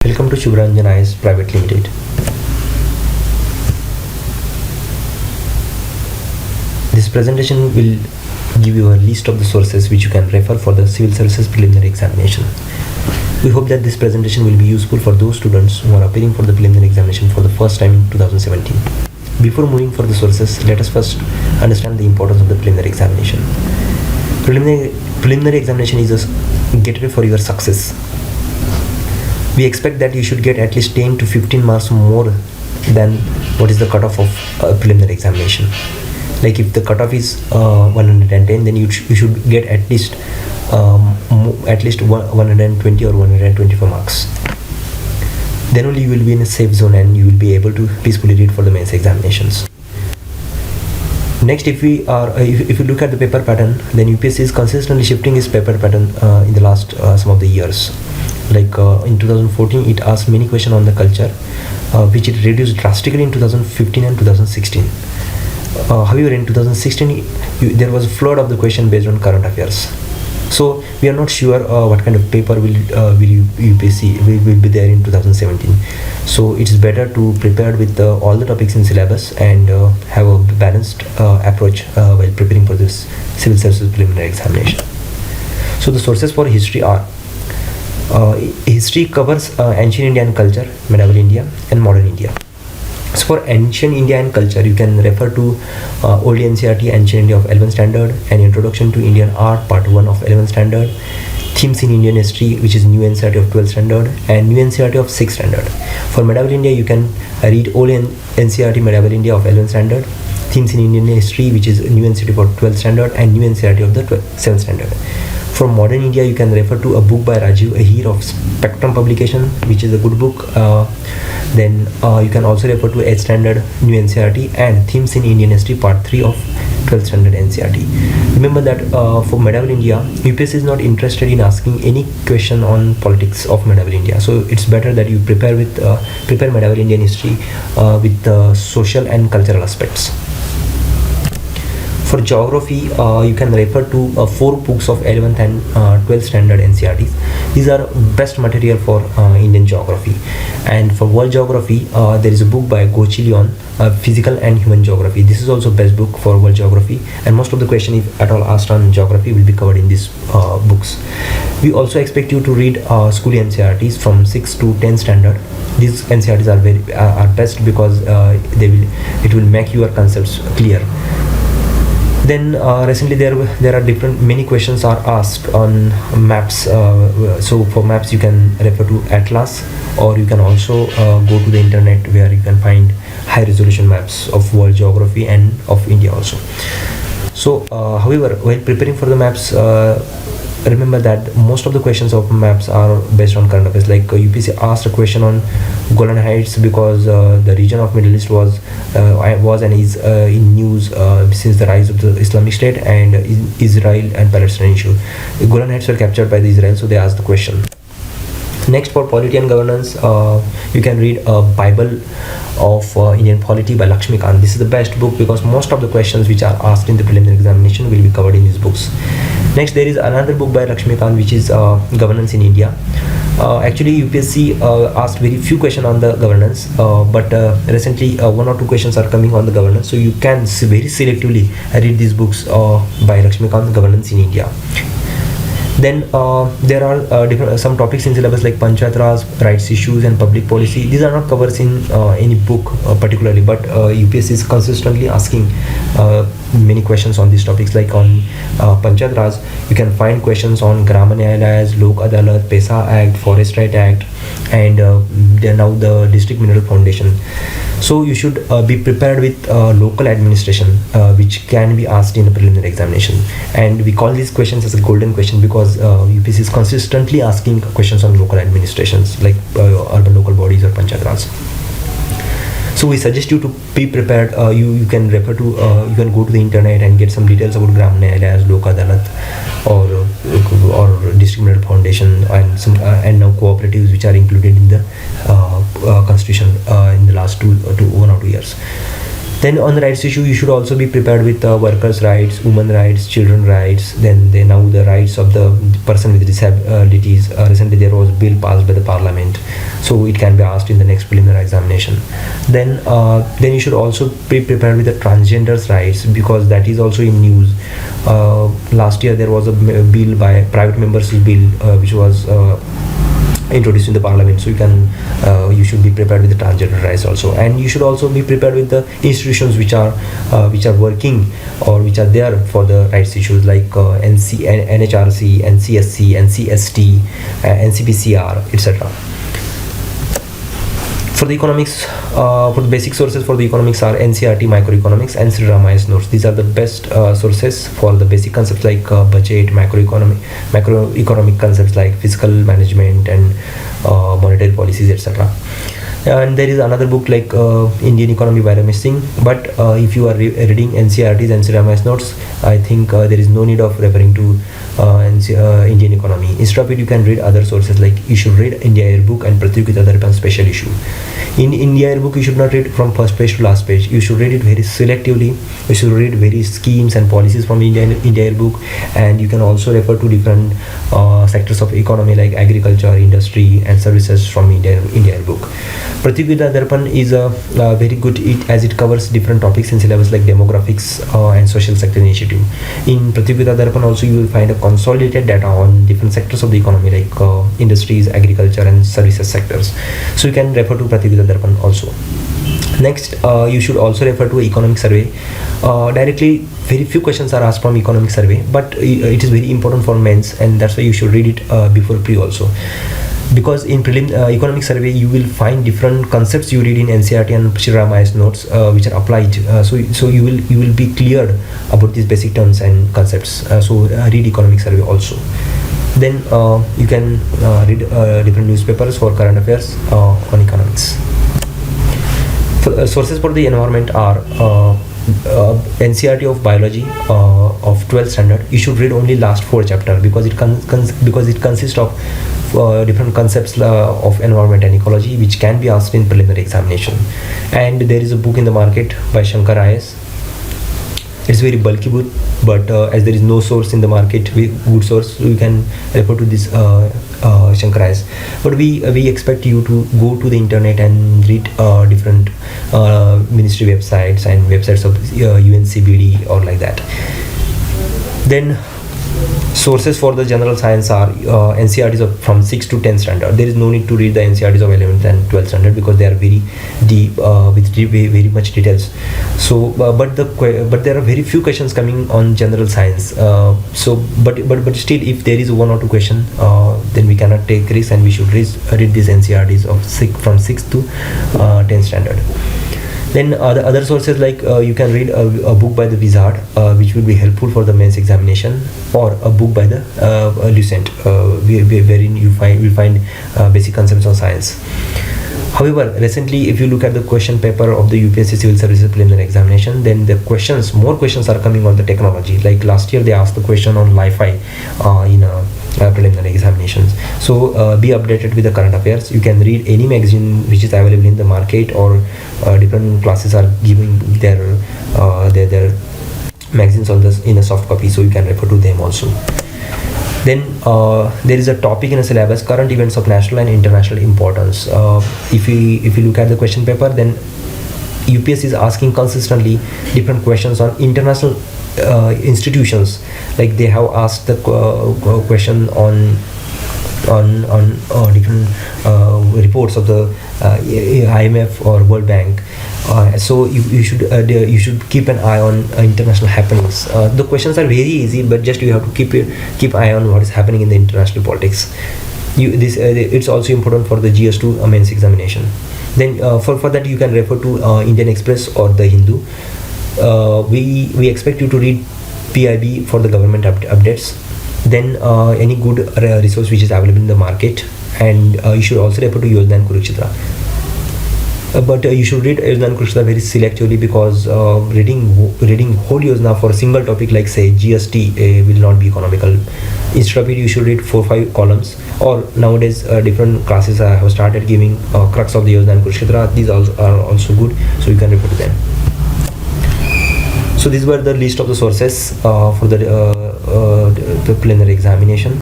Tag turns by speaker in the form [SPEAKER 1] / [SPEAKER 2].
[SPEAKER 1] Welcome to Shubharanjan IS Private Limited. This presentation will give you a list of the sources which you can refer for the Civil Services Preliminary Examination. We hope that this presentation will be useful for those students who are appearing for the preliminary examination for the first time in 2017. Before moving for the sources, let us first understand the importance of the preliminary examination. Preliminary examination is a gateway for your success. We expect that you should get at least 10 to 15 marks more than what is the cutoff of preliminary examination. Like if the cutoff is 110, then you should get at least 120 or 125 marks. Then only you will be in a safe zone and you will be able to peacefully read for the mains examinations. Next, if you look at the paper pattern, then UPSC is consistently shifting its paper pattern in the last some of the years. Like in 2014, it asked many questions on the culture, which it reduced drastically in 2015 and 2016. However, in 2016, there was a flood of the question based on current affairs. So we are not sure what kind of paper will UPSC will be there in 2017. So it's better to prepare with all the topics in syllabus and have a balanced approach while preparing for this Civil Services Preliminary Examination. So the sources for history are history covers ancient Indian culture, medieval India, and modern India. So for ancient India and culture, you can refer to old NCERT Ancient India of 11th standard, and Introduction to Indian Art Part 1 of 11th standard, Themes in Indian History, which is new NCERT of 12th standard, and new NCERT of 6th standard. For medieval India, you can read old NCERT medieval India of 11th standard, Themes in Indian History, which is new NCERT for 12th standard, and new NCERT of the 7th standard. For modern India, you can refer to a book by Rajiv Ahir of Spectrum Publication, which is a good book. Then you can also refer to 8th standard new NCERT and Themes in Indian History Part 3 of 12th standard NCERT. Remember that for medieval India, UPSC is not interested in asking any question on politics of medieval India. So it's better that you prepare medieval Indian history with social and cultural aspects. For geography, you can refer to 4 books of 11th and 12th standard NCERTs. These are best material for Indian geography. And for world geography, there is a book by Gochi Leon, Physical and Human Geography. This is also best book for world geography, and most of the questions, if at all asked on geography, will be covered in these books. We also expect you to read school NCERTs from 6th to 10th standard. These NCERTs are best because it will make your concepts clear. Then recently there are many questions are asked on maps. So for maps, you can refer to Atlas, or you can also go to the internet where you can find high resolution maps of world geography and of India also. So however, while preparing for the maps, remember that most of the questions of maps are based on current affairs. Like UPSC asked a question on Golan Heights because the region of Middle East was and is in news since the rise of the Islamic State and Israel and Palestine issue. The Golan Heights were captured by the Israel, so they asked the question. Next, for polity and governance, you can read a Bible of Indian polity by Lakshmi Kant. This is the best book because most of the questions which are asked in the preliminary examination will be covered in these books. Next, there is another book by Lakshmi Kant, which is Governance in India. Actually, UPSC asked very few questions on the governance, but recently 1 or 2 questions are coming on the governance. So you can very selectively read these books by Lakshmi Kant, Governance in India. Then there are some topics in syllabus like Panchayat Raj, rights issues, and public policy. These are not covered in any book particularly, but UPSC is consistently asking many questions on these topics. Like on Panchayat Raj, you can find questions on Gram Nyayalayas, Lok Adalat, Pesa Act, Forest Right Act, and now the District Mineral Foundation. So you should be prepared with local administration, which can be asked in the preliminary examination. And we call these questions as a golden question because UPSC is consistently asking questions on local administrations like urban local bodies or Panchayat Raj. So we suggest you to be prepared. You can refer to you can go to the internet and get some details about Gram Nyayalayas, Lok Adalat, or District Mineral Foundation, and some and now cooperatives which are included in the constitution in the last 1 or 2 years. Then on the rights issue, you should also be prepared with workers' rights, women rights, children rights. Then now the rights of the person with disabilities. Recently there was a bill passed by the parliament, so it can be asked in the next preliminary examination. Then you should also be prepared with the transgenders' rights, because that is also in news. Last year there was a bill by private members bill which was introduced in the parliament, so you should be prepared with the transgender rights also. And you should also be prepared with the institutions which are working or which are there for the rights issues, like NHRC, NCSC, NCST, NCPCR, etc. For the economics, for the basic sources for the economics are NCRT Microeconomics and Sri Ramaya's notes. These are the best sources for the basic concepts like budget, macroeconomic concepts like fiscal management and monetary policies, etc. And there is another book like Indian Economy by Ramesh Singh. But if you are reading NCRTs and Sri Ramaya's notes, I think there is no need of referring to Indian economy. Instead of it, you can read other sources, like you should read India Air book and Pratyogita Darpan special issue. In India Air book, you should not read from first page to last page. You should read it very selectively. You should read various schemes and policies from India Air book, and you can also refer to different sectors of economy like agriculture, industry, and services from India Air book. Pratyogita Darpan is a very good as it covers different topics in syllabus like demographics and social sector initiative. In Pratyogita Darpan also you will find a consolidated data on different sectors of the economy like industries, agriculture, and services sectors. So you can refer to Pratyogita Darpan also. Next, you should also refer to economic survey. Directly, very few questions are asked from economic survey, but it is very important for mains, and that's why you should read it before pre also. Because in economic survey you will find different concepts you read in NCRT and Sri Ramaya's notes which are applied. So you will be cleared about these basic terms and concepts. So read economic survey also. Then you can read different newspapers for current affairs on economics. Sources for the environment are NCRT of biology of 12th standard. You should read only last 4 chapters because it consists of different concepts of environment and ecology which can be asked in preliminary examination. And there is a book in the market by Shankar IS. It's very bulky book, but as there is no source in the market, good source, you can refer to this Shankar IS. But we expect you to go to the internet and read different ministry websites and websites of UNCBD or like that. Then sources for the general science are NCRTs from 6th to 10th standard. There is no need to read the NCRTs of 11th and 12th standard because they are very deep with very much details. So but there are very few questions coming on general science. But still, if there is 1 or 2 question, then we cannot take risks, and we should read these NCRTs of from 6th to 10th standard. Then the other sources like you can read a book by the Wizard which will be helpful for the mains examination, or a book by the Lucent wherein you will find basic concepts of science. However, recently if you look at the question paper of the UPSC Civil Services Preliminary Examination, then more questions are coming on the technology. Like last year they asked the question on Li-Fi in preliminary examinations. So be updated with the current affairs. You can read any magazine which is available in the market, or different classes are giving their magazines on this in a soft copy, so you can refer to them also. Then there is a topic in a syllabus, current events of national and international importance. If you look at the question paper, then UPSC is asking consistently different questions on international institutions. Like they have asked the question on different reports of the IMF or World Bank. So you should keep an eye on international happenings. The questions are very easy, but just you have to keep eye on what is happening in the international politics. It's also important for the GS2 mains examination. Then for that you can refer to Indian Express or the Hindu. We expect you to read PIB for the government updates. Then any good resource which is available in the market, and you should also refer to Yojana and Kurukshetra. But you should read Yojana and Kurukshetra very selectively, because reading whole Yojana for a single topic like say GST will not be economical. Instead of it, you should read 4-5 columns, or nowadays different classes have started giving crux of the Yojana and Kurukshetra. These are also good, so you can refer to them. So these were the list of the sources for the preliminary examination.